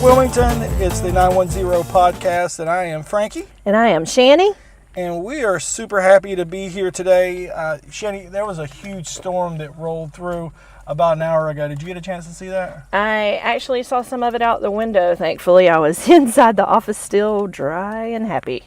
Wilmington. It's the 910 podcast, and I am Frankie. And I am Shanny. And we are super happy to be here today. Shanny, there was a huge storm that rolled through about an hour ago. Did you get a chance to see that? I actually saw some of it out the window. Thankfully, I was inside the office still dry and happy.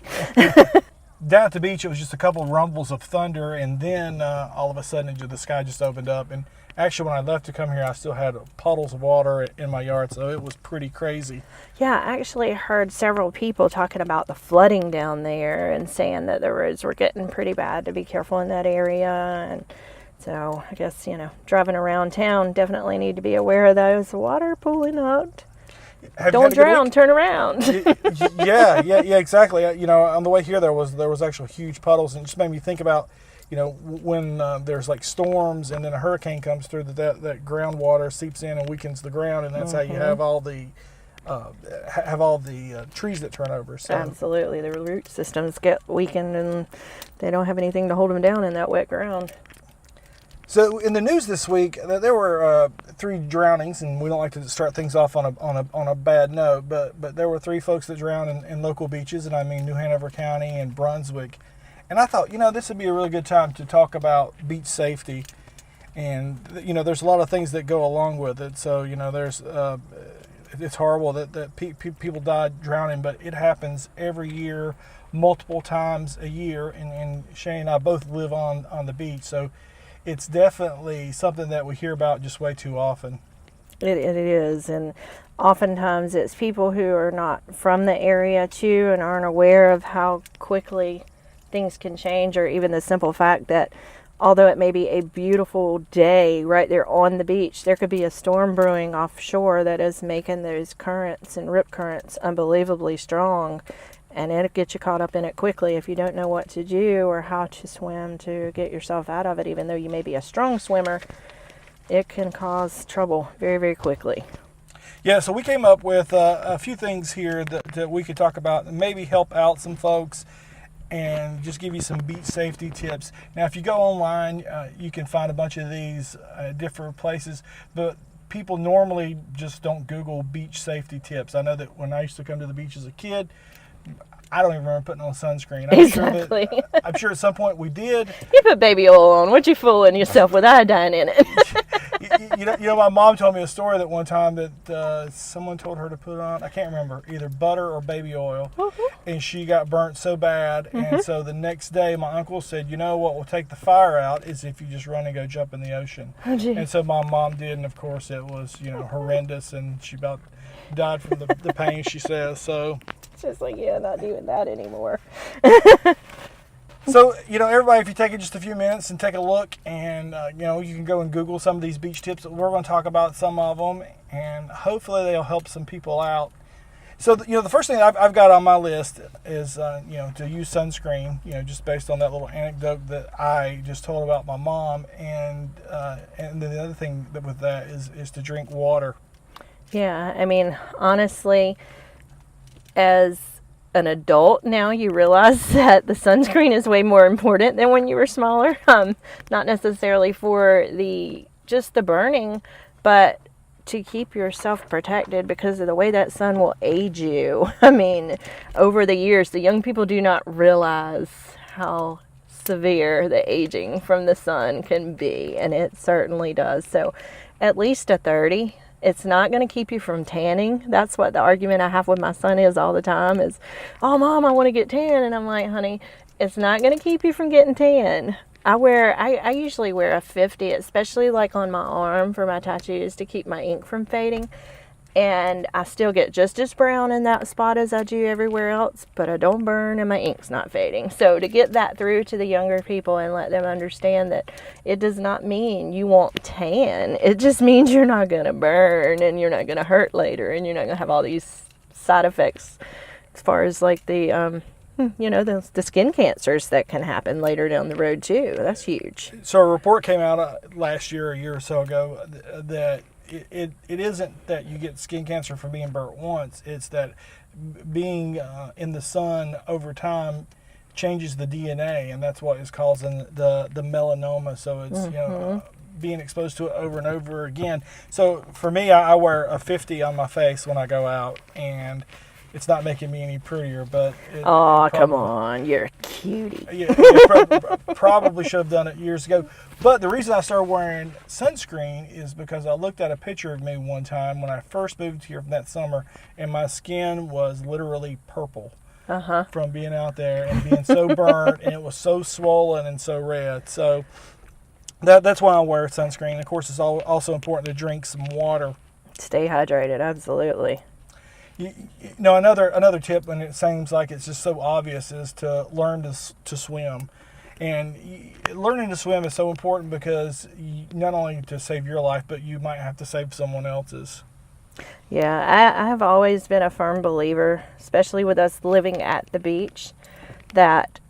Down at the beach, it was just a couple of rumbles of thunder, and then all of a sudden the sky just opened up. And actually, when I left to come here, I still had puddles of water in my yard, so it was pretty crazy. Yeah, I actually heard several people talking about the flooding down there and saying that the roads were getting pretty bad, to be careful in that area. And so I guess, driving around town, definitely need to be aware of those. Water pulling out. Don't drown, turn around. Yeah, exactly. On the way here, there was actually huge puddles, and it just made me think about, when there's like storms and then a hurricane comes through, that groundwater seeps in and weakens the ground, and that's how you have all the trees that turn over. So. Absolutely, the root systems get weakened, and they don't have anything to hold them down in that wet ground. So in the news this week, there were 3 drownings, and we don't like to start things off on a bad note, but there were 3 folks that drowned in local beaches, and I mean New Hanover County and Brunswick. And I thought, this would be a really good time to talk about beach safety, and there's a lot of things that go along with it. So there's it's horrible that people died drowning, but it happens every year, multiple times a year, and Shane and I both live on the beach, so it's definitely something that we hear about just way too often. It is, and oftentimes it's people who are not from the area too and aren't aware of how quickly things can change, or even the simple fact that although it may be a beautiful day right there on the beach, there could be a storm brewing offshore that is making those currents and rip currents unbelievably strong. And it'll get you caught up in it quickly if you don't know what to do or how to swim to get yourself out of it. Even though you may be a strong swimmer, it can cause trouble very, very quickly. Yeah, so we came up with a few things here that we could talk about and maybe help out some folks and just give you some beach safety tips. Now, if you go online, you can find a bunch of these different places, but people normally just don't Google beach safety tips. I know that when I used to come to the beach as a kid, I don't even remember putting on sunscreen. Exactly. I'm sure at some point we did. You put baby oil on. What you fooling yourself with iodine in it? My mom told me a story that one time that someone told her to put on, I can't remember, either butter or baby oil, and she got burnt so bad. And so the next day my uncle said, what will take the fire out is if you just run and go jump in the ocean. Oh, gee. And so my mom did, and of course it was, horrendous, and she about died from the pain, she says. So it's just like, not doing that anymore. So, everybody, if you take just a few minutes and take a look, and, you can go and Google some of these beach tips. We're going to talk about some of them, and hopefully they'll help some people out. So, the first thing I've got on my list is, to use sunscreen, just based on that little anecdote that I just told about my mom. And then the other thing with that is to drink water. Yeah, I mean, honestly, as an adult now, you realize that the sunscreen is way more important than when you were smaller. Not necessarily for just the burning, but to keep yourself protected because of the way that sun will age you. I mean, over the years, the young people do not realize how severe the aging from the sun can be, and it certainly does. So at least a 30. It's not going to keep you from tanning. That's what the argument I have with my son is all the time is, oh, Mom, I want to get tan. And I'm like, honey, it's not going to keep you from getting tan. I usually wear a 50, especially like on my arm for my tattoos to keep my ink from fading. And I still get just as brown in that spot as I do everywhere else, but I don't burn and my ink's not fading. So to get that through to the younger people and let them understand that it does not mean you won't tan. It just means you're not going to burn and you're not going to hurt later and you're not going to have all these side effects as far as like the skin cancers that can happen later down the road too. That's huge. So a report came out last year, a year or so ago, that it isn't that you get skin cancer from being burnt once. It's that being in the sun over time changes the DNA, and that's what is causing the melanoma. So it's being exposed to it over and over again. So for me, I wear a 50 on my face when I go out, and it's not making me any prettier. But come on, you're a cutie. Probably should have done it years ago. But the reason I started wearing sunscreen is because I looked at a picture of me one time when I first moved here from that summer, and my skin was literally purple. From being out there and being so burnt, and it was so swollen and so red. So that's why I wear sunscreen. Of course, it's also important to drink some water. Stay hydrated, absolutely. You know, another tip, and it seems like it's just so obvious, is to learn to swim. And learning to swim is so important because not only to save your life, but you might have to save someone else's. Yeah, I have always been a firm believer, especially with us living at the beach, that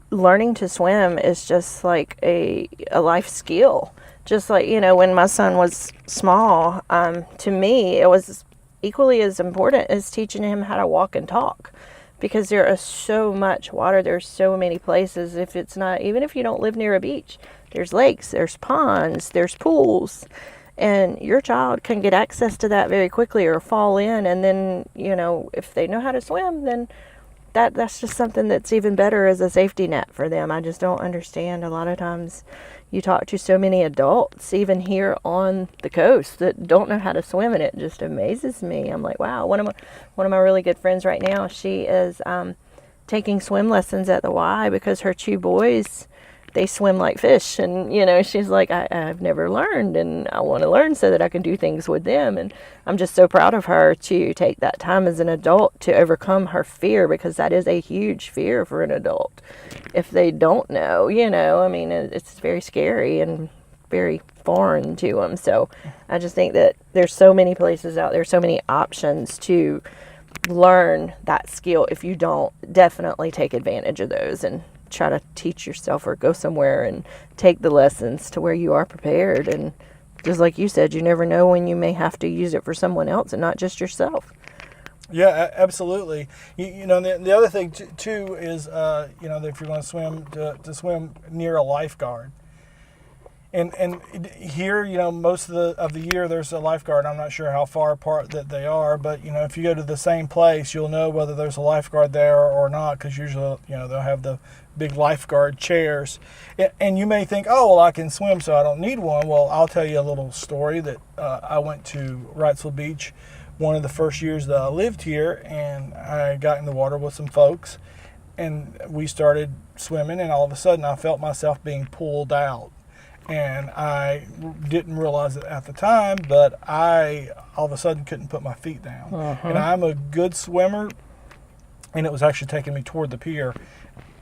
learning to swim is just like a life skill. Just like, when my son was small, to me, it was equally as important as teaching him how to walk and talk. Because there is so much water, there's so many places. Even if you don't live near a beach, there's lakes, there's ponds, there's pools. And your child can get access to that very quickly or fall in. And then, if they know how to swim, then that's just something that's even better as a safety net for them. I just don't understand. A lot of times you talk to so many adults, even here on the coast, that don't know how to swim, and it just amazes me. I'm like, wow. One of my really good friends right now, she is taking swim lessons at the Y because her two boys, they swim like fish. And, she's like, I've never learned, and I want to learn so that I can do things with them. And I'm just so proud of her to take that time as an adult to overcome her fear, because that is a huge fear for an adult. If they don't know, it's very scary and very foreign to them. So I just think that there's so many places out there, so many options to learn that skill. If you don't, definitely take advantage of those and try to teach yourself or go somewhere and take the lessons to where you are prepared. And just like you said, you never know when you may have to use it for someone else and not just yourself. Yeah, absolutely. The other thing too is that if you're going to swim, to swim near a lifeguard. And here, most of the year there's a lifeguard. I'm not sure how far apart that they are, but if you go to the same place, you'll know whether there's a lifeguard there or not, because usually they'll have the big lifeguard chairs. And you may think, oh, well, I can swim, so I don't need one. Well, I'll tell you a little story that I went to Wrightsville Beach one of the first years that I lived here, and I got in the water with some folks, and we started swimming, and all of a sudden I felt myself being pulled out. And I didn't realize it at the time, but I all of a sudden couldn't put my feet down. And I'm a good swimmer, and it was actually taking me toward the pier.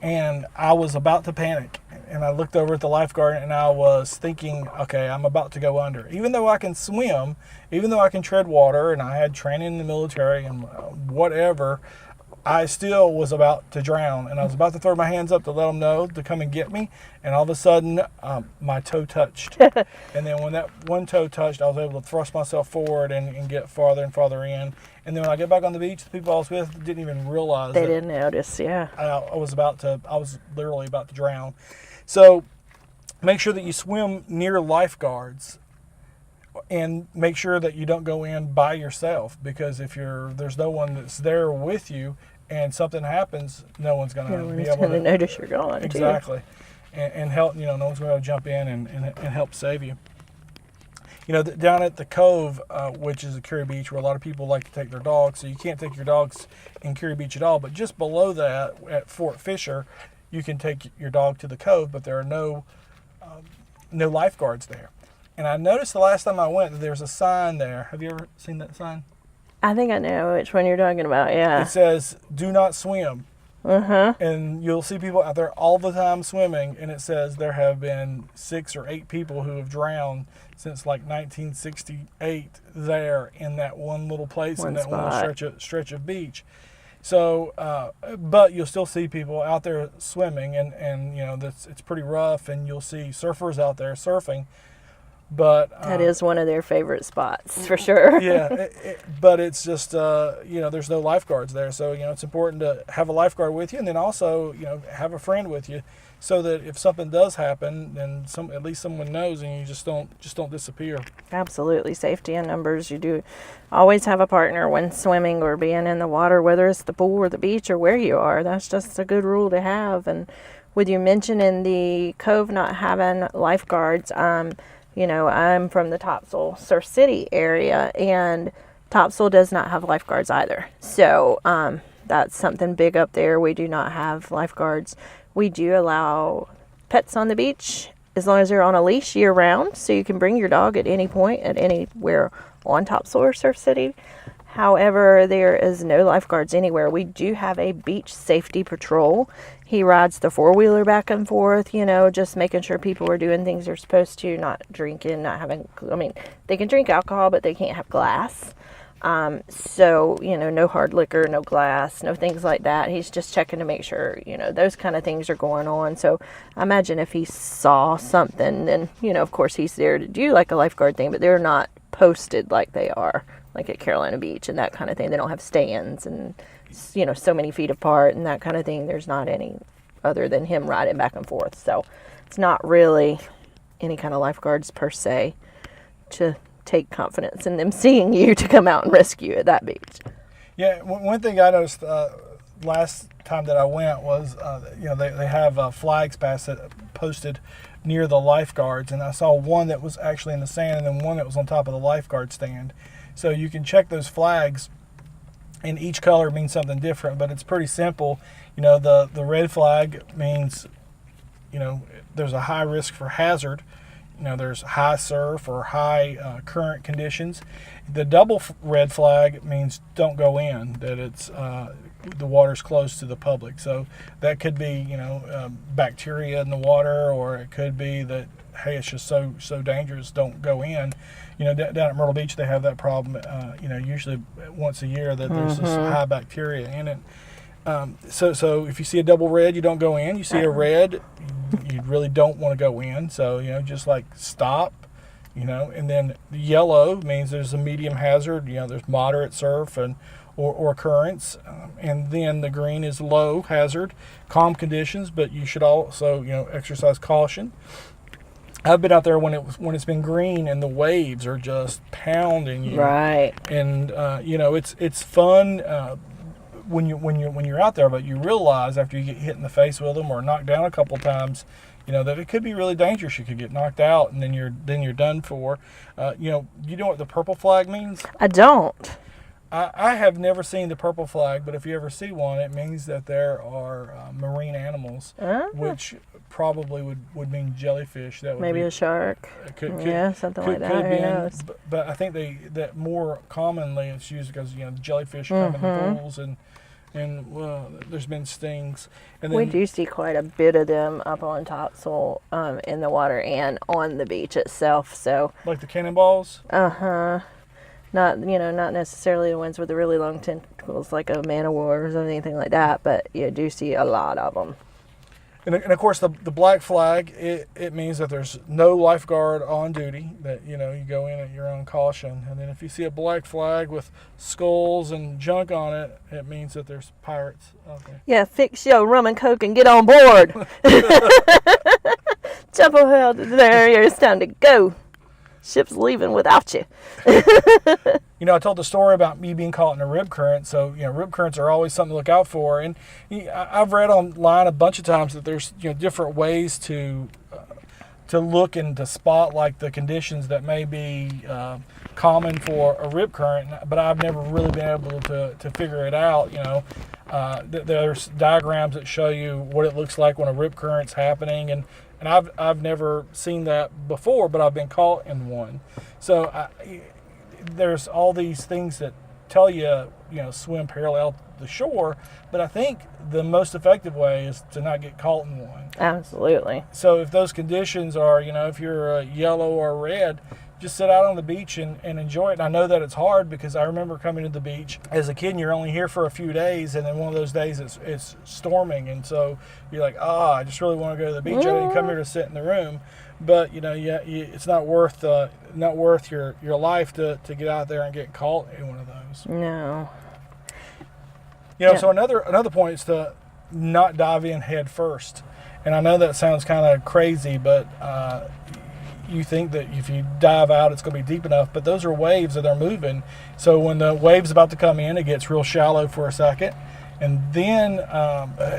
And I was about to panic. And I looked over at the lifeguard, and I was thinking, okay, I'm about to go under. Even though I can swim, even though I can tread water, and I had training in the military and whatever, I still was about to drown, and I was about to throw my hands up to let them know to come and get me, and all of a sudden, my toe touched. And then when that one toe touched, I was able to thrust myself forward and get farther and farther in. And then when I get back on the beach, the people I was with didn't even realize they didn't notice. Yeah, I was literally about to drown. So make sure that you swim near lifeguards. And make sure that you don't go in by yourself, because if there's no one that's there with you and something happens, no one's going to be able to notice you're gone. Exactly. And help, no one's going to jump in and help save you. Down at the Cove, which is a Curry Beach where a lot of people like to take their dogs, so you can't take your dogs in Curry Beach at all, but just below that at Fort Fisher, you can take your dog to the Cove, but there are no lifeguards there. And I noticed the last time I went that there's a sign there. Have you ever seen that sign? I think I know which one you're talking about, yeah. It says, do not swim. And you'll see people out there all the time swimming, and it says there have been 6 or 8 people who have drowned since like 1968 there in that one little place, in that one stretch of beach. So, but you'll still see people out there swimming, and it's pretty rough, and you'll see surfers out there surfing. But that is one of their favorite spots for sure. Yeah, but it's just there's no lifeguards there, so it's important to have a lifeguard with you, and then also have a friend with you, so that if something does happen, then at least someone knows, and you just don't disappear. Absolutely, safety in numbers. You do always have a partner when swimming or being in the water, whether it's the pool or the beach or where you are. That's just a good rule to have. And with you mentioning the Cove not having lifeguards, I'm from the Topsail Surf City area, and Topsail does not have lifeguards either. So that's something big up there. We do not have lifeguards. We do allow pets on the beach as long as they're on a leash year round, so you can bring your dog at any point, at anywhere on Topsail or Surf City. However, there is no lifeguards anywhere. We do have a beach safety patrol. He rides the four-wheeler back and forth, just making sure people are doing things they're supposed to, not drinking, not having, they can drink alcohol, but they can't have glass. So, no hard liquor, no glass, no things like that. He's just checking to make sure, those kind of things are going on. So I imagine if he saw something, then, of course he's there to do like a lifeguard thing, but they're not posted like they are, like at Carolina Beach and that kind of thing. They don't have stands and, so many feet apart and that kind of thing. There's not any other than him riding back and forth. So it's not really any kind of lifeguards per se to take confidence in them seeing you to come out and rescue at that beach. Yeah, one thing I noticed last time that I went was, they have flags posted near the lifeguards, and I saw one that was actually in the sand and then one that was on top of the lifeguard stand. So you can check those flags, and each color means something different, but it's pretty simple. The red flag means, there's a high risk for hazard. There's high surf or high current conditions. The double red flag means don't go in, that it's the water's close to the public. So that could be, bacteria in the water, or it could be that, hey, it's just so dangerous, don't go in. Down at Myrtle Beach, they have that problem, usually once a year, that there's this high bacteria in it. So if you see a double red, you don't go in. You see a red, you really don't want to go in. So, just like stop, and then the yellow means there's a medium hazard, there's moderate surf or currents. And then the green is low hazard, calm conditions, but you should also, exercise caution. I've been out there when it's been green and the waves are just pounding you. Right. And, it's fun, when you're out there, but you realize after you get hit in the face with them or knocked down a couple times, that it could be really dangerous. You could get knocked out, and then you're done for. You know what the purple flag means? I don't. I have never seen the purple flag, but if you ever see one, it means that there are marine animals, which probably would mean jellyfish. That would maybe be a shark. Something like that. Could be Who knows? But I think that more commonly it's used because jellyfish come in the pools and there's been stings. And then, we do see quite a bit of them up on Topsail in the water and on the beach itself. So like the cannonballs. Not necessarily the ones with the really long tentacles like a man of war or anything like that, but you do see a lot of them. And of course, the black flag, it means that there's no lifeguard on duty, that, you go in at your own caution. And then if you see a black flag with skulls and junk on it, it means that there's pirates out there. Yeah, fix your rum and coke and get on board. Jump ahead there, it's time to go. Ship's leaving without you. I told the story about me being caught in a rib current. So, rib currents are always something to look out for. And I've read online a bunch of times that there's, different ways to look and to spot like the conditions that may be common for a rib current. But I've never really been able to figure it out. There's diagrams that show you what it looks like when a rip current's happening, and I've never seen that before, but I've been caught in one. So there's all these things that tell you, swim parallel to the shore, but I think the most effective way is to not get caught in one. Absolutely. So if those conditions are, if you're a yellow or red, just sit out on the beach and enjoy it. And I know that it's hard because I remember coming to the beach as a kid and you're only here for a few days, and then one of those days it's storming, and so you're like, I just really want to go to the beach. I didn't come here to sit in the room. But it's not worth your life to get out there and get caught in one of those. No. So another point is to not dive in head first. And I know that sounds kind of crazy, but you think that if you dive out, it's going to be deep enough. But those are waves that are moving. So when the wave's about to come in, it gets real shallow for a second, and then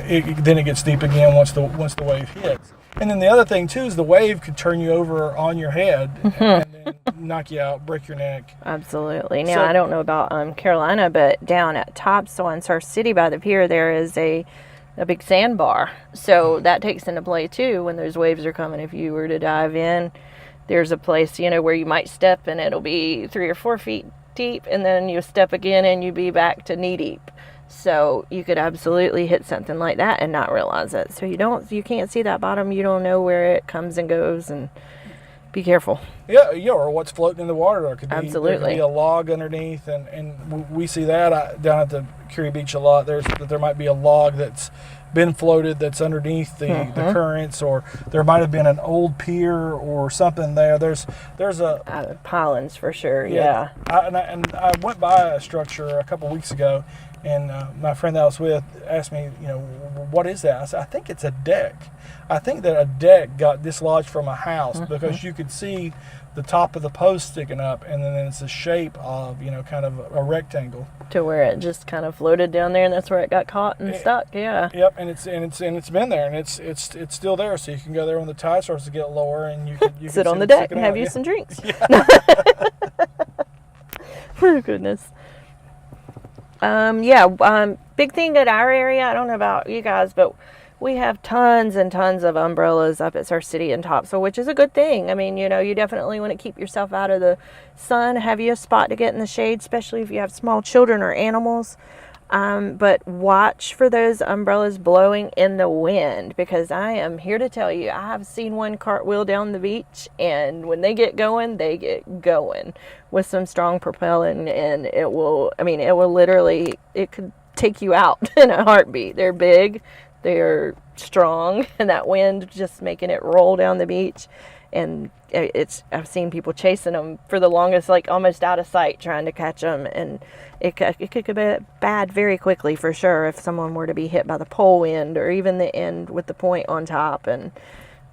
it gets deep again once the wave hits. And then the other thing too is the wave could turn you over on your head and then knock you out, break your neck. Absolutely. Now I don't know about Carolina, but down at Topsail in Surf City by the pier, there is a big sandbar. So that takes into play too when those waves are coming. If you were to dive in, there's a place where you might step and it'll be 3 or 4 feet deep, and then you step again and you be back to knee deep. So you could absolutely hit something like that and not realize it. So you can't see that bottom. You don't know where it comes and goes, and be careful. Yeah, or what's floating in the water. There could be a log underneath, and we see that down at the Curie Beach a lot. There might be a log that's been floated that's underneath the currents, or there might have been an old pier or something there. There's a pilings for sure. Yeah. I went by a structure a couple weeks ago, and my friend that I was with asked me, what is that? I said, I think it's a deck. I think that a deck got dislodged from a house because you could see the top of the post sticking up, and then it's the shape of, kind of a rectangle. To where it just kind of floated down there, and that's where it got caught and stuck. Yeah. Yep, and it's been there, and it's still there. So you can go there when the tide starts to get lower, and you can sit on the deck and have you some drinks. Yeah. Oh goodness. Big thing at our area. I don't know about you guys, but we have tons and tons of umbrellas up at Surf City and Topsail, which is a good thing. I mean, you definitely want to keep yourself out of the sun, have you a spot to get in the shade, especially if you have small children or animals. But watch for those umbrellas blowing in the wind, because I am here to tell you, I have seen one cartwheel down the beach, and when they get going with some strong propellant, and it could take you out in a heartbeat. They're big. They're strong, and that wind just making it roll down the beach. And I've seen people chasing them for the longest, like almost out of sight, trying to catch them. And it could be bad very quickly, for sure, if someone were to be hit by the pole end or even the end with the point on top. And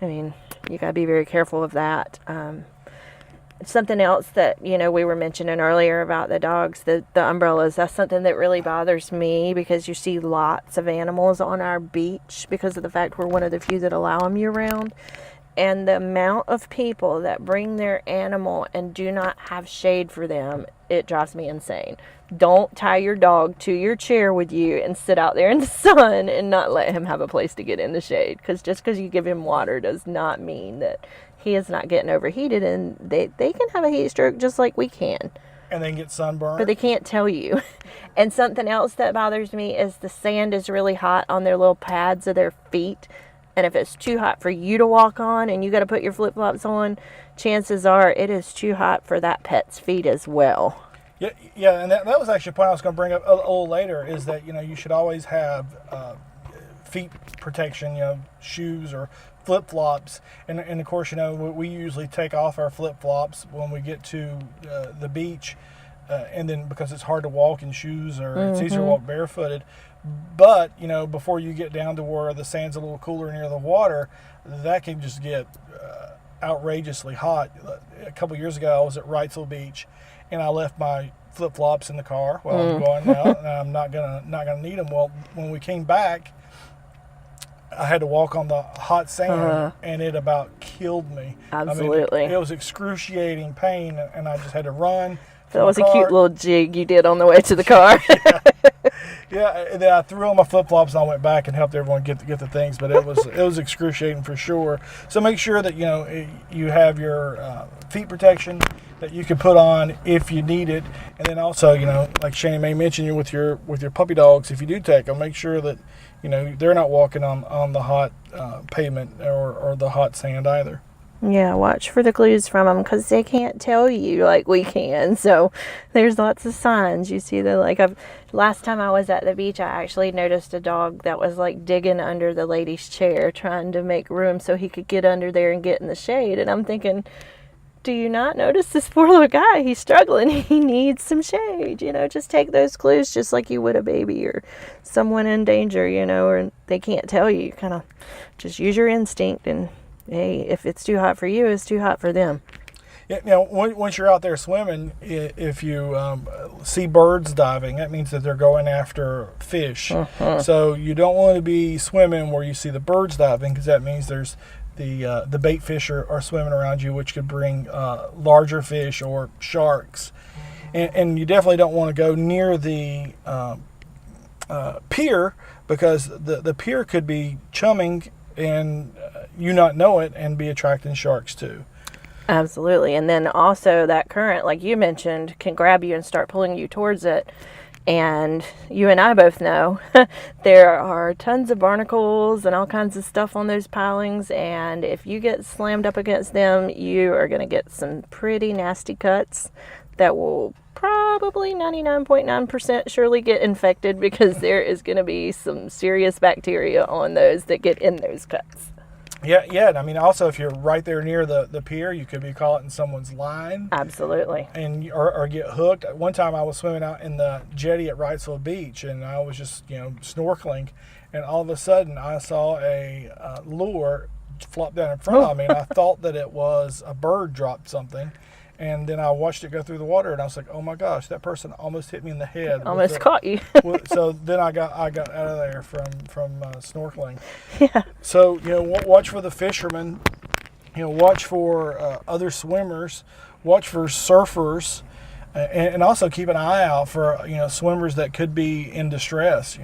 I mean, you got to be very careful of that. Something else that, we were mentioning earlier about the dogs, the umbrellas, that's something that really bothers me, because you see lots of animals on our beach because of the fact we're one of the few that allow them year round. And the amount of people that bring their animal and do not have shade for them, it drives me insane. Don't tie your dog to your chair with you and sit out there in the sun and not let him have a place to get in the shade. Because just because you give him water does not mean that he is not getting overheated, and they can have a heat stroke just like we can. And then get sunburned. But they can't tell you. And something else that bothers me is the sand is really hot on their little pads of their feet. And if it's too hot for you to walk on and you got to put your flip-flops on, chances are it is too hot for that pet's feet as well. Yeah, and that was actually a point I was going to bring up a little later, is that, you should always have feet protection, shoes or flip-flops. And of course, we usually take off our flip-flops when we get to the beach, and then because it's hard to walk in shoes, or it's easier to walk barefooted. But, before you get down to where the sand's a little cooler near the water, that can just get outrageously hot. A couple years ago, I was at Wrightsville Beach, and I left my flip-flops in the car while I was going out, and I'm not gonna need them. Well, when we came back, I had to walk on the hot sand, and it about killed me. Absolutely. I mean, it was excruciating pain, and I just had to run. That was a cute little jig you did on the way to the car. Yeah, and then I threw on my flip-flops, and I went back and helped everyone get the things, but it was excruciating for sure. So make sure that you have your feet protection that you can put on if you need it, and then also like Shanny Mae mentioned, with your puppy dogs, if you do take them, make sure that they're not walking on the hot pavement or the hot sand either. Yeah, watch for the clues from them because they can't tell you like we can. So there's lots of signs. You see last time I was at the beach, I actually noticed a dog that was like digging under the lady's chair, trying to make room so he could get under there and get in the shade. And I'm thinking, do you not notice this poor little guy? He's struggling. He needs some shade. Just take those clues just like you would a baby or someone in danger, or they can't tell you. Kind of just use your instinct, and hey, if it's too hot for you, it's too hot for them. Yeah, once you're out there swimming, if you see birds diving, that means that they're going after fish. So you don't want to be swimming where you see the birds diving, because that means there's the bait fish are swimming around you, which could bring larger fish or sharks. And you definitely don't want to go near the pier, because the pier could be chumming and you not know it and be attracting sharks too. Absolutely. And then also that current, like you mentioned, can grab you and start pulling you towards it. And you and I both know there are tons of barnacles and all kinds of stuff on those pilings. And if you get slammed up against them, you are going to get some pretty nasty cuts that will probably 99.9% surely get infected, because there is going to be some serious bacteria on those that get in those cuts. Yeah. I mean, also, if you're right there near the pier, you could be caught in someone's line. Absolutely. And or get hooked. One time I was swimming out in the jetty at Wrightsville Beach, and I was just snorkeling, and all of a sudden I saw a lure flop down in front of me, and I thought that it was a bird dropped something. And then I watched it go through the water, and I was like, "Oh my gosh, that person almost hit me in the head." Almost caught you. So then I got out of there from snorkeling. Yeah. So watch for the fishermen. Watch for other swimmers. Watch for surfers, and also keep an eye out for swimmers that could be in distress.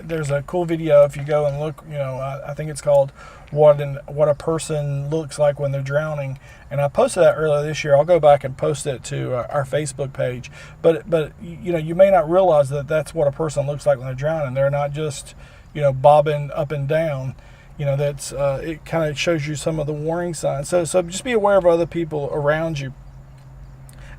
There's a cool video if you go and look. I think it's called what a person looks like when they're drowning, and I posted that earlier this year. I'll go back and post it to our Facebook page. But you may not realize that that's what a person looks like when they're drowning. They're not just bobbing up and down. That's it kind of shows you some of the warning signs. So just be aware of other people around you.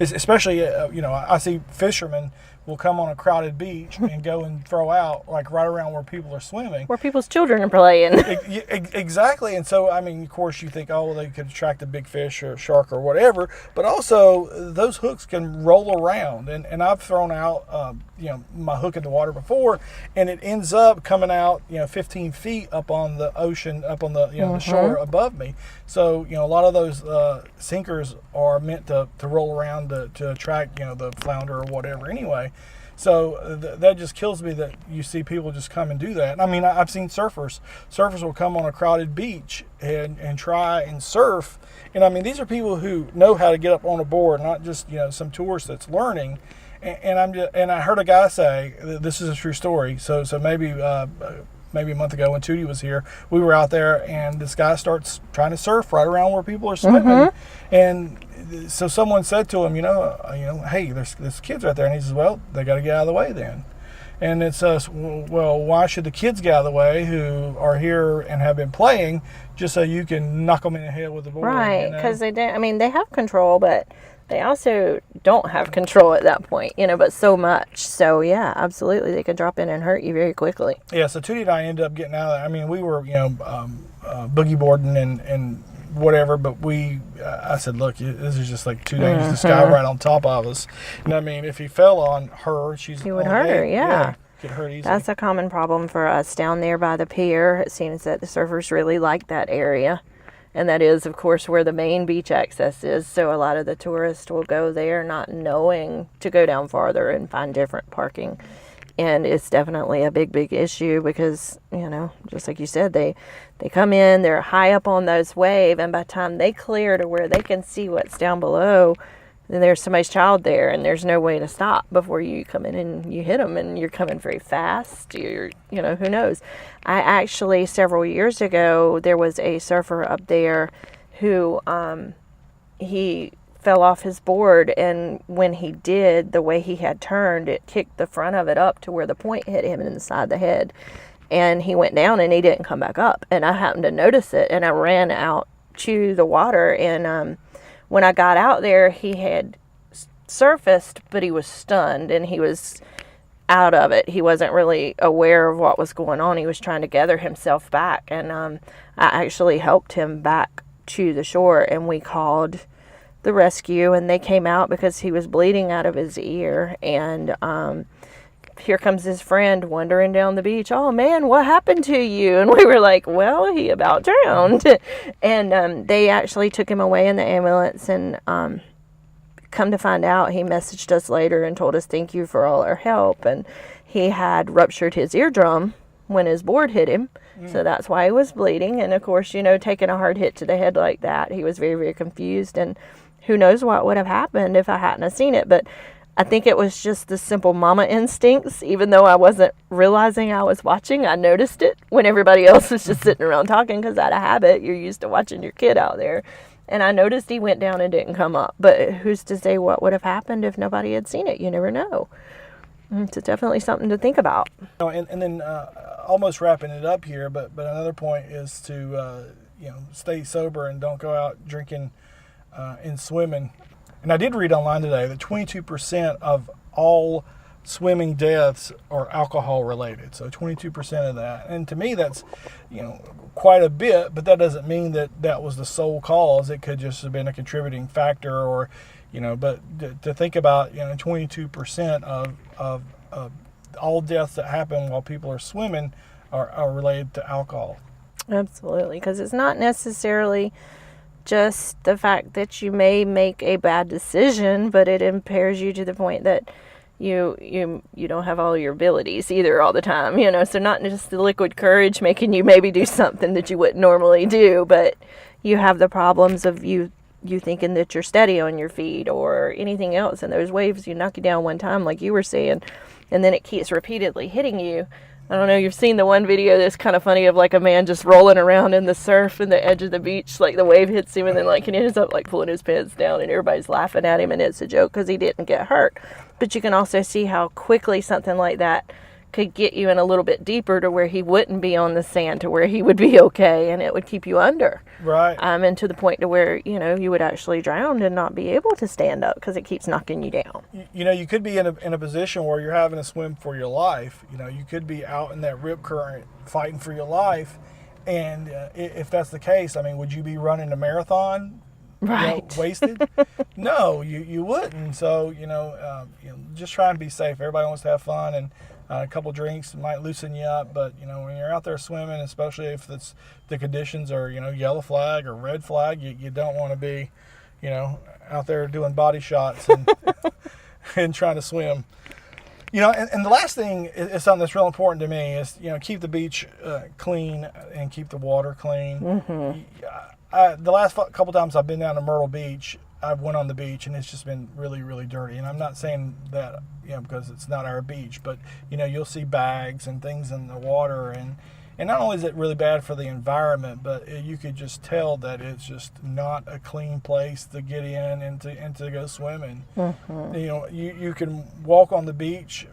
Especially I see fishermen will come on a crowded beach and go and throw out like right around where people are swimming, where people's children are playing. Exactly. And so I mean, of course, you think, oh well, they could attract a big fish or a shark or whatever, but also those hooks can roll around, and I've thrown out my hook in the water before, and it ends up coming out 15 feet up on the ocean, up on the the shore above me. So a lot of those sinkers are meant to roll around to attract the flounder or whatever anyway. So that just kills me that you see people just come and do that. I mean, I've seen surfers will come on a crowded beach and try and surf, and I mean, these are people who know how to get up on a board, not just some tourist that's learning. And I heard a guy say, this is a true story, so maybe a month ago when Tootie was here, we were out there, and this guy starts trying to surf right around where people are swimming. And so someone said to him, hey, there's kids right there. And he says, well, they got to get out of the way then. And it says, well, why should the kids get out of the way who are here and have been playing, just so you can knock them in the head with the board? Right, because they don't. I mean, they have control, but they also don't have control at that point, but so much. So yeah, absolutely, they can drop in and hurt you very quickly. Yeah, so Tootie and I ended up getting out of there. I mean, we were boogie boarding and whatever, but I said, look, this is just like too dangerous. This guy right on top of us, and I mean, if he fell on her, he would hurt her. Yeah, get hurt easily. That's a common problem for us down there by the pier. It seems that the surfers really like that area. And that is, of course, where the main beach access is. So a lot of the tourists will go there not knowing to go down farther and find different parking. And it's definitely a big, big issue because, just like you said, they come in, they're high up on those waves, and by the time they clear to where they can see what's down below, then there's somebody's child there, and there's no way to stop before you come in and you hit them, and you're coming very fast. Who knows? I actually, several years ago, there was a surfer up there who, he fell off his board, and when he did, the way he had turned, it kicked the front of it up to where the point hit him inside the head, and he went down and he didn't come back up, and I happened to notice it, and I ran out chew the water. And when I got out there, he had surfaced, but he was stunned and he was out of it. He wasn't really aware of what was going on. He was trying to gather himself back, and I actually helped him back to the shore, and we called the rescue, and they came out because he was bleeding out of his ear. And here comes his friend wandering down the beach. Oh man, what happened to you? And we were like, well, he about drowned. And they actually took him away in the ambulance, and come to find out, he messaged us later and told us thank you for all our help. And he had ruptured his eardrum when his board hit him. So that's why he was bleeding. And of course, you know, taking a hard hit to the head like that, he was very, very confused. And who knows what would have happened if I hadn't have seen it. But I think it was just the simple mama instincts. Even though I wasn't realizing I was watching, I noticed it when everybody else was just sitting around talking, because out of habit, you're used to watching your kid out there. And I noticed he went down and didn't come up. But who's to say what would have happened if nobody had seen it? You never know. It's definitely something to think about. And then almost wrapping it up here, but another point is to stay sober and don't go out drinking and swimming. And I did read online today that 22% of all swimming deaths are alcohol related. So 22% of that. And to me, that's quite a bit, but that doesn't mean that was the sole cause. It could just have been a contributing factor, or but to think about 22% of all deaths that happen while people are swimming are related to alcohol. Absolutely, because it's not necessarily just the fact that you may make a bad decision, but it impairs you to the point that you don't have all your abilities either all the time, so not just the liquid courage making you maybe do something that you wouldn't normally do, but you have the problems of you thinking that you're steady on your feet or anything else, and those waves, you knock you down one time like you were saying, and then it keeps repeatedly hitting you. I don't know, you've seen the one video that's kind of funny of like a man just rolling around in the surf in the edge of the beach, like the wave hits him, and then like he ends up like pulling his pants down, and everybody's laughing at him, and it's a joke because he didn't get hurt. But you can also see how quickly something like that could get you in a little bit deeper to where he wouldn't be on the sand, to where he would be okay, and it would keep you under. Right. And to the point to where, you would actually drown and not be able to stand up because it keeps knocking you down. You could be in a position where you're having to swim for your life. You could be out in that rip current fighting for your life. And if that's the case, I mean, would you be running a marathon? Right. Wasted? No, you wouldn't. So, just try and be safe. Everybody wants to have fun, and a couple drinks might loosen you up. But, when you're out there swimming, especially if the conditions are, yellow flag or red flag, you don't want to be, out there doing body shots and, and trying to swim. And the last thing is something that's real important to me is, keep the beach clean and keep the water clean. Mm-hmm. The last couple times I've been down to Myrtle Beach, I've went on the beach and it's just been really, really dirty. And I'm not saying that, because it's not our beach, but, you'll see bags and things in the water. And not only is it really bad for the environment, but you could just tell that it's just not a clean place to get in and to go swimming. Mm-hmm. You can walk on the beach,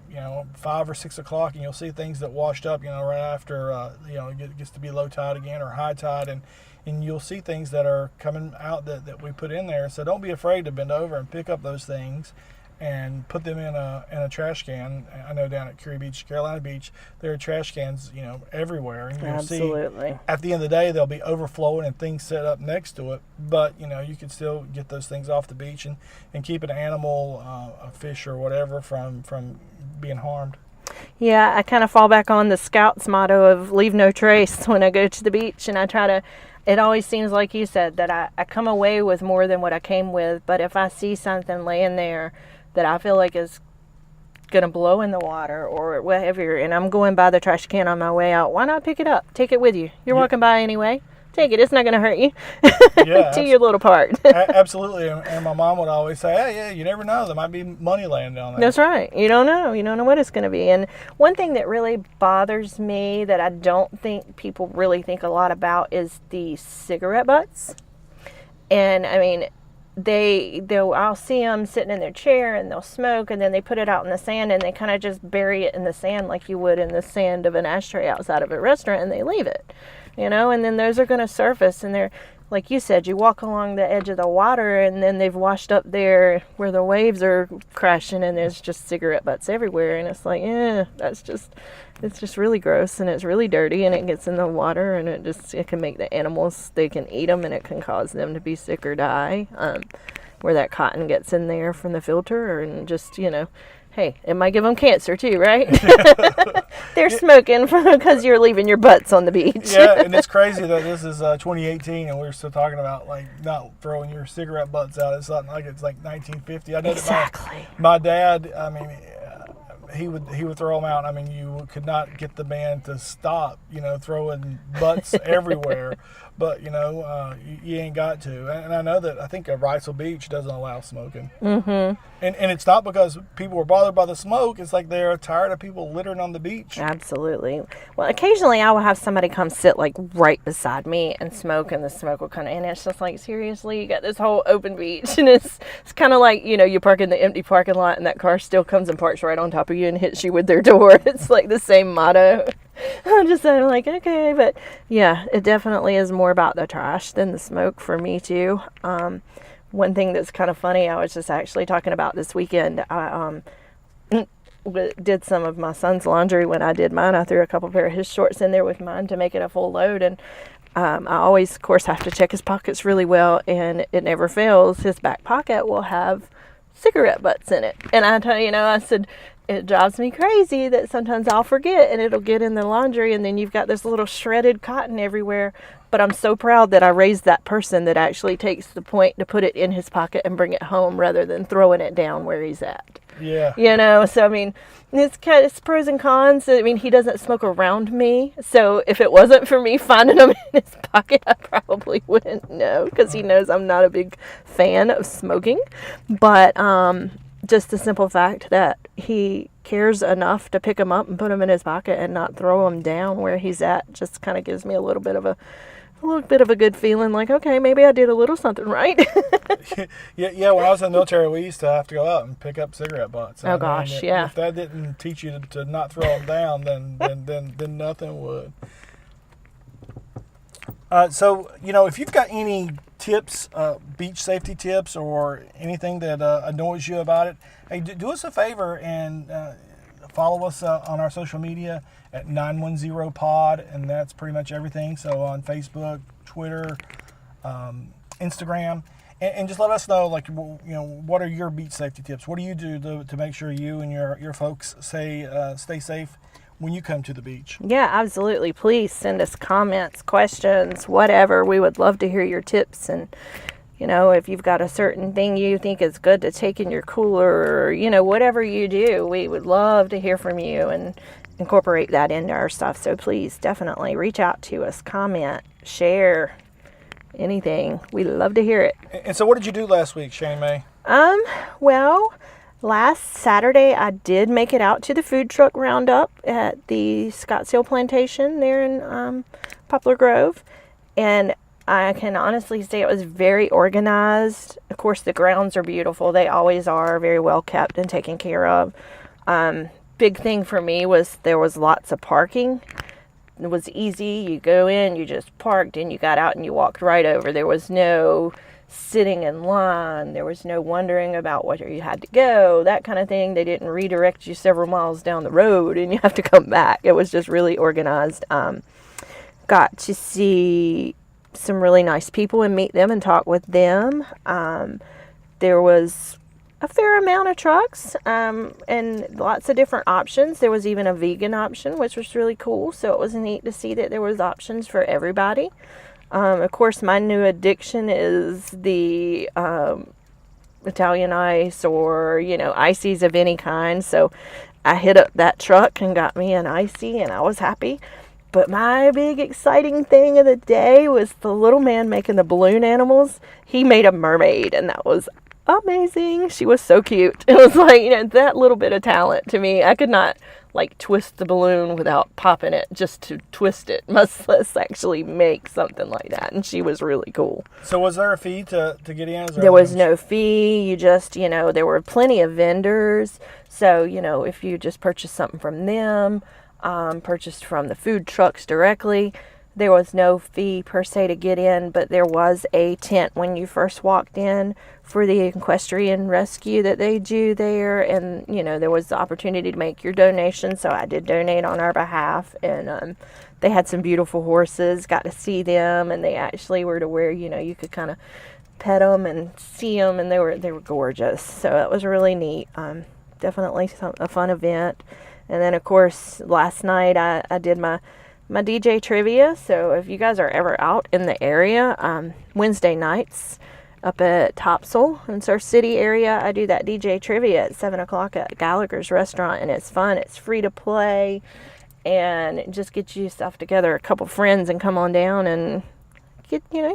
5 or 6 o'clock, and you'll see things that washed up, right after, it gets to be low tide again or high tide. And you'll see things that are coming out that we put in there. So don't be afraid to bend over and pick up those things and put them in a trash can. I know down at Carolina Beach, there are trash cans, everywhere. And you'll Absolutely. see at the end of the day, they'll be overflowing and things set up next to it. But, you can still get those things off the beach and keep an animal, a fish or whatever from being harmed. Yeah, I kind of fall back on the Scouts motto of leave no trace when I go to the beach, and I try to. It always seems like you said that I come away with more than what I came with, but if I see something laying there that I feel like is going to blow in the water or whatever, and I'm going by the trash can on my way out, why not pick it up? Take it with you. You're walking by anyway. Take it. It's not going to hurt you. Yeah, Do your little part. Absolutely. And my mom would always say, hey, yeah, you never know. There might be money laying down there. That's right. You don't know. You don't know what it's going to be. And one thing that really bothers me that I don't think people really think a lot about is the cigarette butts. And, I mean, I'll see them sitting in their chair and they'll smoke, and then they put it out in the sand and they kind of just bury it in the sand like you would in the sand of an ashtray outside of a restaurant, and they leave it. And then those are going to surface, and they're like you said, you walk along the edge of the water and then they've washed up there where the waves are crashing and there's just cigarette butts everywhere. And it's like, it's just really gross and it's really dirty and it gets in the water and it can make the animals, they can eat them and it can cause them to be sick or die. Where that cotton gets in there from the filter and just, hey, it might give them cancer too, right? They're smoking because you're leaving your butts on the beach. Yeah, and it's crazy that this is 2018 and we're still talking about like not throwing your cigarette butts out. It's not like it's like 1950. I know exactly. That my dad, I mean, he would throw them out. I mean, you could not get the man to stop, throwing butts everywhere. But, you ain't got to. And I know that I think Ricel Beach doesn't allow smoking. Mm-hmm. And it's not because people were bothered by the smoke. It's like they're tired of people littering on the beach. Absolutely. Well, occasionally I will have somebody come sit like right beside me and smoke, and the smoke will kind of, and it's just like, seriously, you got this whole open beach. And it's kind of like, you park in the empty parking lot and that car still comes and parks right on top of you and hits you with their door. It's like the same motto. I'm like, okay, but yeah, it definitely is more about the trash than the smoke for me too. One thing that's kind of funny, I was just actually talking about this weekend. I did some of my son's laundry when I did mine. I threw a couple pair of his shorts in there with mine to make it a full load, and I always, of course, have to check his pockets really well, and it never fails. His back pocket will have cigarette butts in it, and I tell you, I said, it drives me crazy that sometimes I'll forget and it'll get in the laundry and then you've got this little shredded cotton everywhere. But I'm so proud that I raised that person that actually takes the point to put it in his pocket and bring it home rather than throwing it down where he's at. Yeah. So I mean, it's pros and cons. I mean, he doesn't smoke around me. So if it wasn't for me finding them in his pocket, I probably wouldn't know because he knows I'm not a big fan of smoking. But, just the simple fact that he cares enough to pick them up and put them in his pocket and not throw them down where he's at just kind of gives me a little bit of a good feeling like, okay, maybe I did a little something right. Yeah. When I was in the military, we used to have to go out and pick up cigarette butts. Oh gosh, yeah. If that didn't teach you to not throw them down, then nothing would. So, if you've got any tips, beach safety tips or anything that annoys you about it, hey, do us a favor and follow us on our social media at 910pod, and that's pretty much everything. So on Facebook, Twitter, Instagram, and just let us know, like, what are your beach safety tips? What do you do to make sure you and your folks stay safe when you come to the beach? Yeah, absolutely. Please send us comments, questions, whatever. We would love to hear your tips. And, if you've got a certain thing you think is good to take in your cooler or, whatever you do, we would love to hear from you and incorporate that into our stuff. So please definitely reach out to us, comment, share, anything. We love to hear it. And so what did you do last week, Shanny Mae? Well, last Saturday, I did make it out to the food truck roundup at the Scottsdale Plantation there in Poplar Grove. And I can honestly say it was very organized. Of course, the grounds are beautiful. They always are, very well kept and taken care of. Big thing for me was there was lots of parking. It was easy. You go in, you just parked, and you got out and you walked right over. There was no sitting in line. There was no wondering about where you had to go, that kind of thing. They didn't redirect you several miles down the road and you have to come back. It was just really organized. Got to see some really nice people and meet them and talk with them. There was a fair amount of trucks and lots of different options. There was even a vegan option, which was really cool. So it was neat to see that there was options for everybody. Of course, my new addiction is the Italian ice or, ices of any kind. So I hit up that truck and got me an icy, and I was happy. But my big exciting thing of the day was the little man making the balloon animals. He made a mermaid, and that was amazing. She was so cute. It was like, that little bit of talent to me. I could not twist the balloon without popping it just to twist it, much less actually make something like that. And she was really cool. So was there a fee to get in? There was no fee. You just, there were plenty of vendors. So, if you just purchased something from them, purchased from the food trucks directly, there was no fee per se to get in, but there was a tent when you first walked in for the equestrian rescue that they do there. And, there was the opportunity to make your donation. So I did donate on our behalf. And they had some beautiful horses, got to see them. And they actually were to where, you could kind of pet them and see them. And they were gorgeous. So that was really neat. Definitely a fun event. And then, of course, last night I did my DJ trivia. So if you guys are ever out in the area, Wednesday nights up at Topsail in Surf City area, I do that DJ trivia at 7 o'clock at Gallagher's restaurant, and it's fun. It's free to play, and it just get yourself together, a couple friends, and come on down and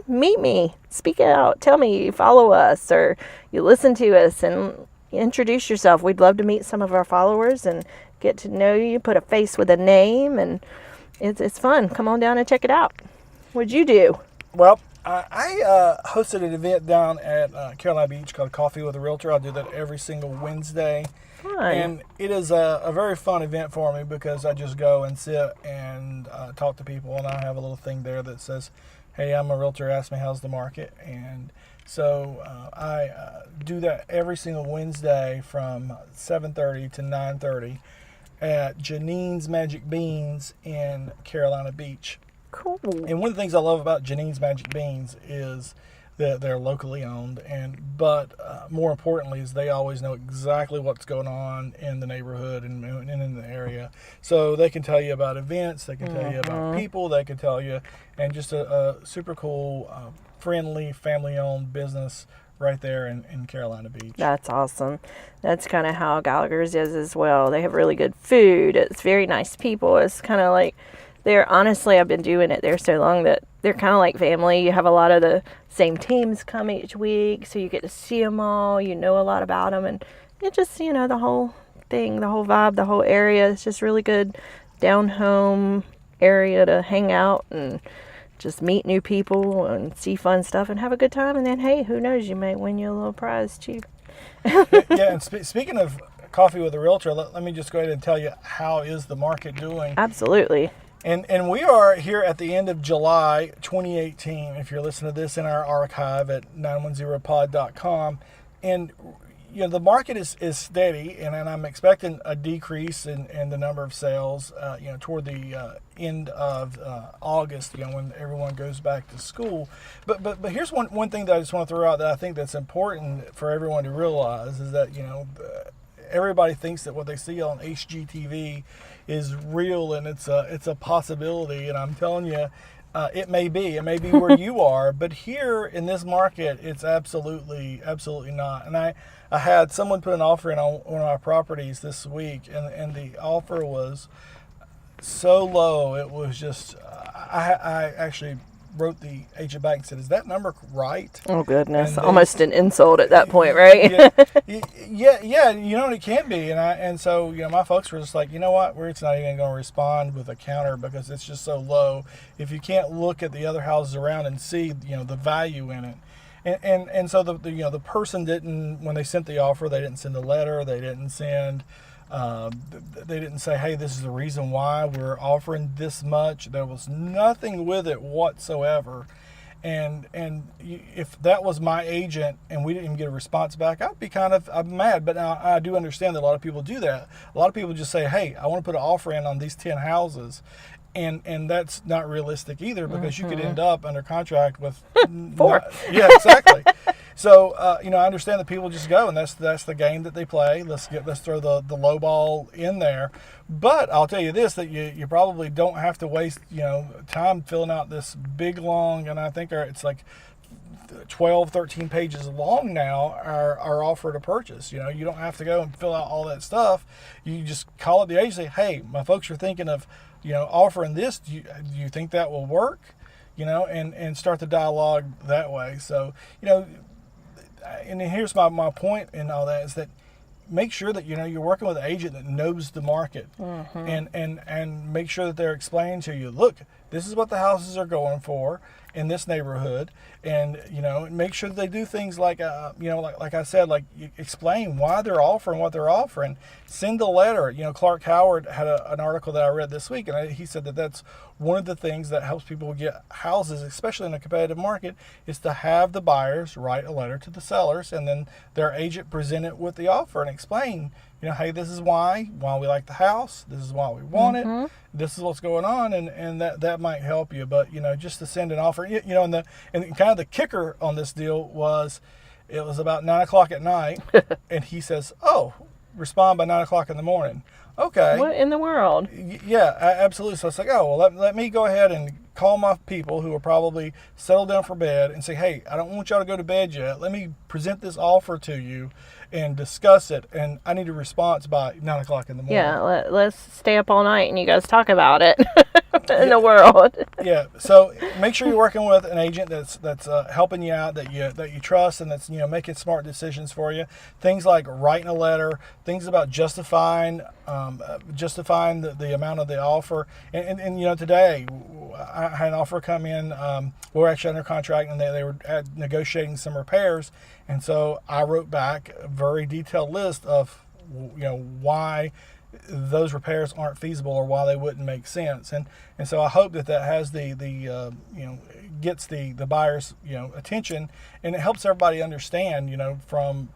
meet me, speak out, tell me you follow us or you listen to us, and introduce yourself. We'd love to meet some of our followers and get to know you, put a face with a name, and it's fun. Come on down and check it out. What'd you do? Well, I hosted an event down at Carolina Beach called Coffee with a Realtor. I do that every single Wednesday. Fun. And it is a very fun event for me because I just go and sit and talk to people, and I have a little thing there that says, hey, I'm a realtor, ask me how's the market. And so I do that every single Wednesday from 7:30 to 9:30 at Janine's Magic Beans in Carolina Beach. Cool. And one of the things I love about Janine's Magic Beans is that they're locally owned, but more importantly is they always know exactly what's going on in the neighborhood and in the area. So they can tell you about events, they can tell you about people, they can tell you, and just a super cool, friendly, family-owned business right there in Carolina Beach. That's awesome. That's kind of how Gallagher's is as well. They have really good food. It's very nice people. It's kind of like honestly, I've been doing it there so long that they're kind of like family. You have a lot of the same teams come each week, so you get to see them all. You know a lot about them, and it just, the whole thing, the whole vibe, the whole area is just really good down home area to hang out and just meet new people and see fun stuff and have a good time. And then, hey, who knows, you may win you a little prize too. Yeah, and speaking of Coffee with a Realtor, let me just go ahead and tell you how is the market doing. Absolutely. And we are here at the end of July 2018, if you're listening to this in our archive at 910pod.com. And, the market is steady, and I'm expecting a decrease in the number of sales, toward the end of August, when everyone goes back to school. But here's one thing that I just want to throw out that I think that's important for everyone to realize is that, everybody thinks that what they see on HGTV is real and it's a possibility, and I'm telling you, it may be where you are, but here in this market, it's absolutely not. And I had someone put an offer in on one of my properties this week, and the offer was so low, it was just I actually wrote the agent back and said, is that number right? Oh, goodness. Almost an insult at that point, right? yeah, it can be. And so, my folks were just like, you know what? We're just not even going to respond with a counter because it's just so low. If you can't look at the other houses around and see, the value in it. And so the person didn't, when they sent the offer, they didn't send a letter. They didn't send, they didn't say, hey, this is the reason why we're offering this much. There was nothing with it whatsoever. And if that was my agent and we didn't even get a response back, I'd be I'm mad. But now I do understand that a lot of people do that. A lot of people just say, hey, I want to put an offer in on these 10 houses. And that's not realistic either, because you could end up under contract with 4. Yeah, exactly. So I understand that people just go, and that's the game that they play. Let's throw the low ball in there. But I'll tell you this, that you probably don't have to waste time filling out this big long, and I think it's like 12, 13 pages long now, our offer to purchase. You don't have to go and fill out all that stuff. You just call up the agency. Hey, my folks are thinking of offering this. Do you think that will work? And start the dialogue that way. So and here's my point in all that is that make sure that you're working with an agent that knows the market, and make sure that they're explaining to you, look, this is what the houses are going for in this neighborhood, and make sure that they do things like like I said, like you explain why they're offering what they're offering. Send a letter. Clark Howard had an article that I read this week, and he said that that's one of the things that helps people get houses, especially in a competitive market, is to have the buyers write a letter to the sellers, and then their agent present it with the offer and explain, hey, this is why we like the house, this is why we want it, this is what's going on, and that might help you. But just to send an offer, and kind of the kicker on this deal was, it was about 9:00 at night, and he says, "Oh, respond by 9:00 in the morning." Okay. What in the world? Yeah, absolutely. So it's like, oh, well, let me go ahead and call my people who are probably settled down for bed and say, hey, I don't want y'all to go to bed yet. Let me present this offer to you and discuss it. And I need a response by 9:00 in the morning. Yeah, let's stay up all night and you guys talk about it in the world. Yeah. So make sure you're working with an agent that's helping you out, that you trust, and that's making smart decisions for you. Things like writing a letter, things about justifying the amount of the offer. And today I had an offer come in. We're actually under contract, and they were negotiating some repairs, and so I wrote back a very detailed list of why those repairs aren't feasible or why they wouldn't make sense. And so I hope that has gets the buyer's attention, and it helps everybody understand from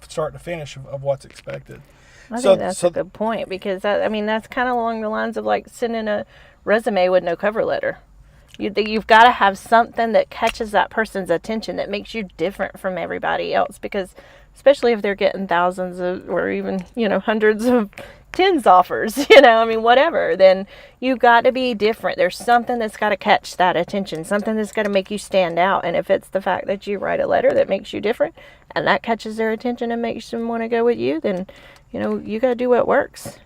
start to finish of what's expected. I think that's a good point, because that's kind of along the lines of like sending a resume with no cover letter. You've got to have something that catches that person's attention, that makes you different from everybody else, because especially if they're getting thousands of, or even hundreds of tens offers, whatever, then you got to be different. There's something that's got to catch that attention, something that's got to make you stand out. And if it's the fact that you write a letter that makes you different and that catches their attention and makes them want to go with you, then you got to do what works.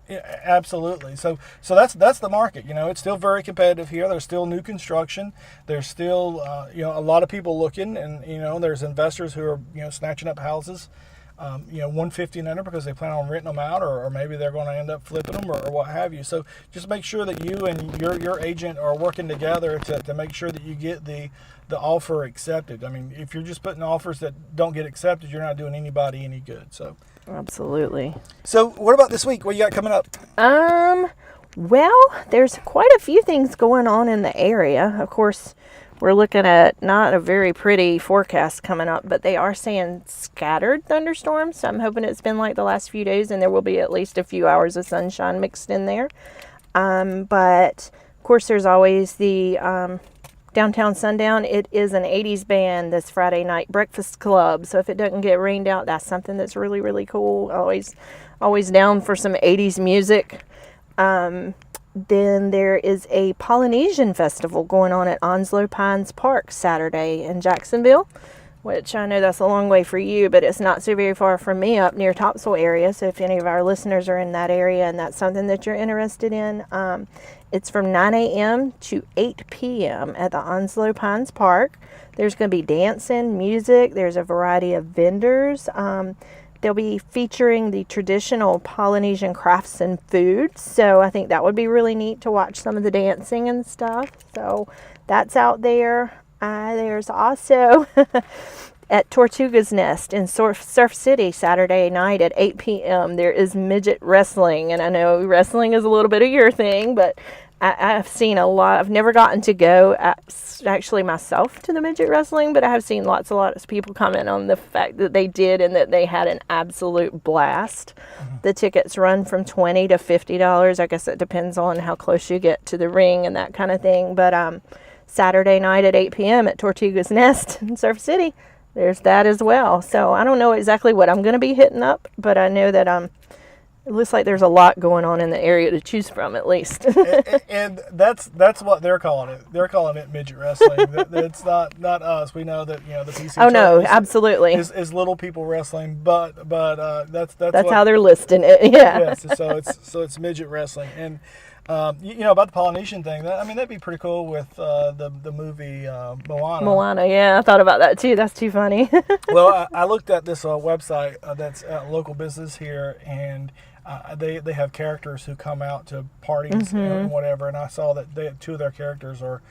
Yeah, absolutely. So that's the market. It's still very competitive here. There's still new construction. There's still a lot of people looking, and there's investors who are snatching up houses, 150 and under, because they plan on renting them out, or maybe they're going to end up flipping them, or what have you. So just make sure that you and your agent are working together to make sure that you get the offer accepted. I mean, if you're just putting offers that don't get accepted, you're not doing anybody any good. So. Absolutely. So what about this week? What you got coming up? Well, there's quite a few things going on in the area. Of course, we're looking at not a very pretty forecast coming up, but they are saying scattered thunderstorms. So I'm hoping it's been like the last few days, and there will be at least a few hours of sunshine mixed in there. But of course, there's always the Downtown Sundown. It is an 80s band this Friday night breakfast club. So if it doesn't get rained out, that's something that's really, really cool. Always down for some 80s music. Then there is a Polynesian festival going on at Onslow Pines Park Saturday in Jacksonville, which I know that's a long way for you, but it's not so very far from me up near Topsail area. So if any of our listeners are in that area and that's something that you're interested in, it's from 9 a.m. to 8 p.m. at the Onslow Pines Park. There's going to be dancing, music. There's a variety of vendors. They'll be featuring the traditional Polynesian crafts and foods. So I think that would be really neat to watch some of the dancing and stuff. So that's out there. There's also at Tortuga's Nest in Surf City Saturday night at 8 p.m. there is midget wrestling. And I know wrestling is a little bit of your thing, but I've seen a lot. I've never gotten to go actually myself to the midget wrestling, but I have seen lots of people comment on the fact that they did and that they had an absolute blast. Mm-hmm. The tickets run from $20 to $50. I guess it depends on how close you get to the ring and that kind of thing. But Saturday night at 8 p.m. at Tortuga's Nest in Surf City, there's that as well. So I don't know exactly what I'm going to be hitting up, but I know that it looks like there's a lot going on in the area to choose from, at least. and that's what they're calling it. They're calling it midget wrestling. It's not us. We know that the PC. Oh no, absolutely. Is little people wrestling, but that's how they're listing it. Yeah. Yes. So it's midget wrestling, and about the Polynesian thing. That'd be pretty cool with the movie Moana. Moana, yeah, I thought about that too. That's too funny. Well, I looked at this website that's a local business here, and they have characters who come out to parties and whatever. And I saw that two of their characters are,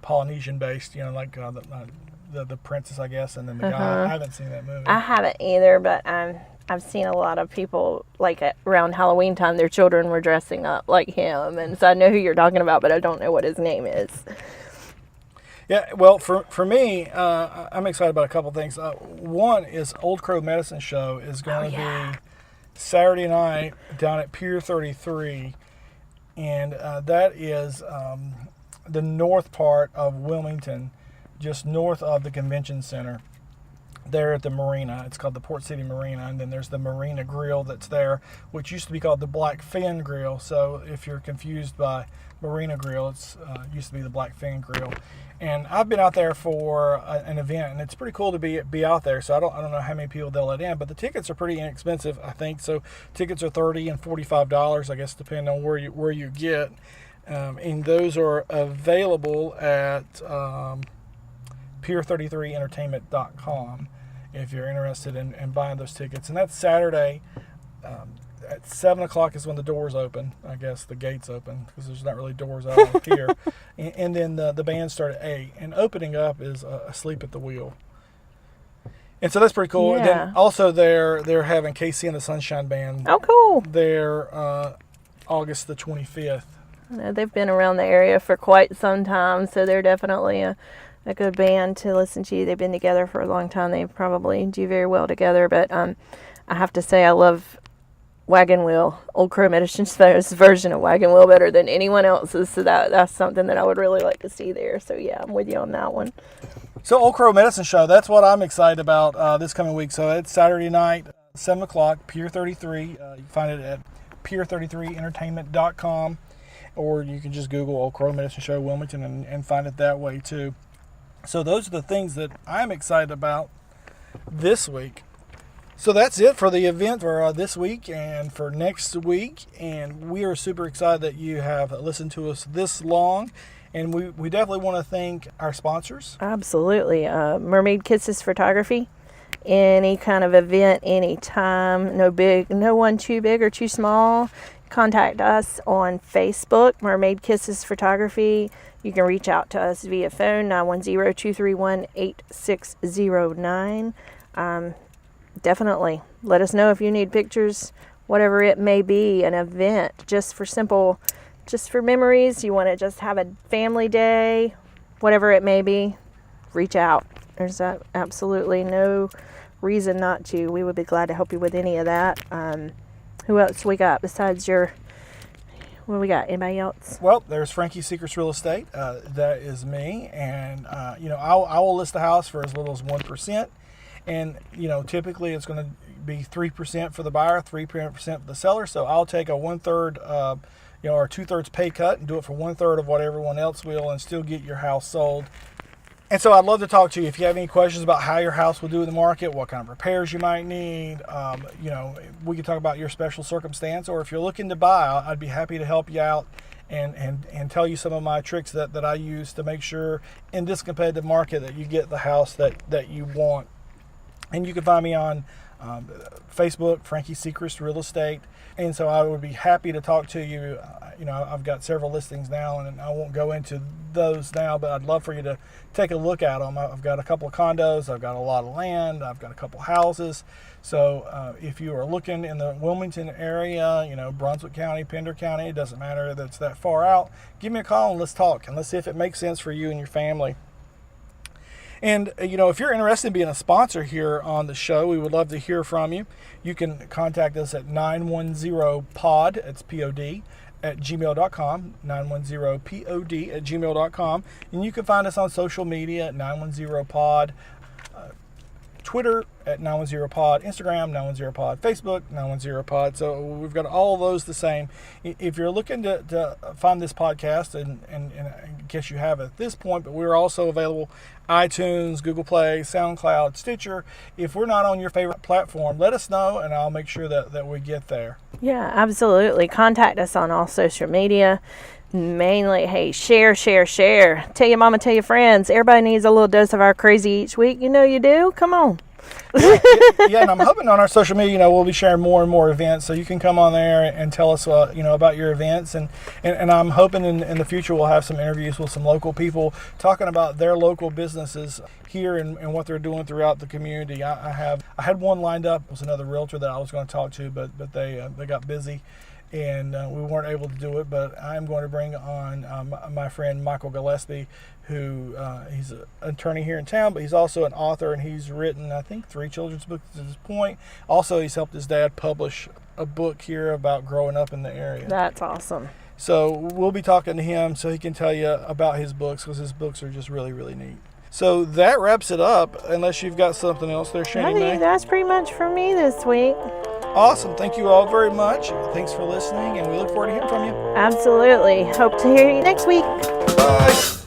Polynesian based. Like the princess, I guess, and then the guy. I haven't seen that movie. I haven't either, but I've seen a lot of people, like around Halloween time, their children were dressing up like him, and so I know who you're talking about, but I don't know what his name is. Yeah, well, for me, I'm excited about a couple things. One is Old Crow Medicine Show is going to be Saturday night down at Pier 33, and that is the north part of Wilmington, just north of the convention center. There at the marina. It's called the Port City Marina, and then there's the Marina Grill that's there, which used to be called the Blackfin Grill. So if you're confused by Marina Grill, it's used to be the Blackfin Grill. And I've been out there for an event, and it's pretty cool to be out there. So I don't know how many people they'll let in, but the tickets are pretty inexpensive, I think. So tickets are $30 and $45, I guess, depending on where you get. And those are available at pier33entertainment.com. if you're interested in buying those tickets. And that's Saturday at 7 o'clock is when the doors open. I guess the gates open because there's not really doors out on the pier. And then the band start at 8. And opening up is Asleep at the Wheel. And so that's pretty cool. Yeah. And then also they're having Casey and the Sunshine Band. Oh, cool. There August the 25th. They've been around the area for quite some time, so they're definitely a good band to listen to. They've been together for a long time. They probably do very well together. But I have to say I love Wagon Wheel, Old Crow Medicine Show's version of Wagon Wheel better than anyone else's. So that's something that I would really like to see there. So yeah, I'm with you on that one. So Old Crow Medicine Show, that's what I'm excited about this coming week. So it's Saturday night, 7 o'clock, Pier 33. You can find it at pier33entertainment.com, or you can just Google Old Crow Medicine Show Wilmington and find it that way too. So those are the things that I'm excited about this week. So that's it for the event for this week and for next week. And we are super excited that you have listened to us this long. And we definitely want to thank our sponsors. Absolutely. Mermaid Kisses Photography. Any kind of event, anytime. No one too big or too small. Contact us on Facebook, Mermaid Kisses Photography. You can reach out to us via phone, 910-231-8609. Definitely let us know if you need pictures, whatever it may be, an event, just for memories. You want to just have a family day, whatever it may be, reach out. There's absolutely no reason not to. We would be glad to help you with any of that. Who else we got besides what we got? Anybody else? Well, there's Frankie Secrets Real Estate. That is me. And, I will list the house for as little as 1%. And, typically it's going to be 3% for the buyer, 3% for the seller. So I'll take a 1/3, or 2/3 pay cut and do it for 1/3 of what everyone else will and still get your house sold. And so I'd love to talk to you. If you have any questions about how your house will do in the market, what kind of repairs you might need, we can talk about your special circumstance. Or if you're looking to buy, I'd be happy to help you out and tell you some of my tricks that I use to make sure in this competitive market that you get the house that you want. And you can find me on Facebook, Frankie Secrets Real Estate. And so I would be happy to talk to you. I've got several listings now, and I won't go into those now, but I'd love for you to take a look at them. I've got a couple of condos. I've got a lot of land. I've got a couple houses. So if you are looking in the Wilmington area, Brunswick County, Pender County, it doesn't matter that it's that far out, give me a call and let's talk. And let's see if it makes sense for you and your family. And, if you're interested in being a sponsor here on the show, we would love to hear from you. You can contact us at 910pod, it's P-O-D, at gmail.com, 910pod at gmail.com. And you can find us on social media at 910pod, Twitter at 910pod, Instagram 910pod, Facebook 910pod. So we've got all of those the same. If you're looking to find this podcast, and I guess you have at this point, but we're also available iTunes, Google Play, SoundCloud, Stitcher. If we're not on your favorite platform, let us know, and I'll make sure that we get there. Yeah, absolutely. Contact us on all social media. Mainly, hey, share. Tell your mama, tell your friends. Everybody needs a little dose of our crazy each week. You know you do. Come on. Yeah, and I'm hoping on our social media, we'll be sharing more and more events, so you can come on there and tell us, about your events, and I'm hoping in the future we'll have some interviews with some local people talking about their local businesses here and what they're doing throughout the community. I had one lined up. It was another realtor that I was going to talk to, but they got busy, and we weren't able to do it. But I'm going to bring on my friend Michael Gillespie, who he's an attorney here in town, but he's also an author, and he's written, I think, 3 children's books at this point. Also, he's helped his dad publish a book here about growing up in the area. That's awesome. So we'll be talking to him so he can tell you about his books, because his books are just really, really neat. So that wraps it up, unless you've got something else there, Shanny Mae. I think that's pretty much for me this week. Awesome. Thank you all very much. Thanks for listening, and we look forward to hearing from you. Absolutely. Hope to hear you next week. Bye.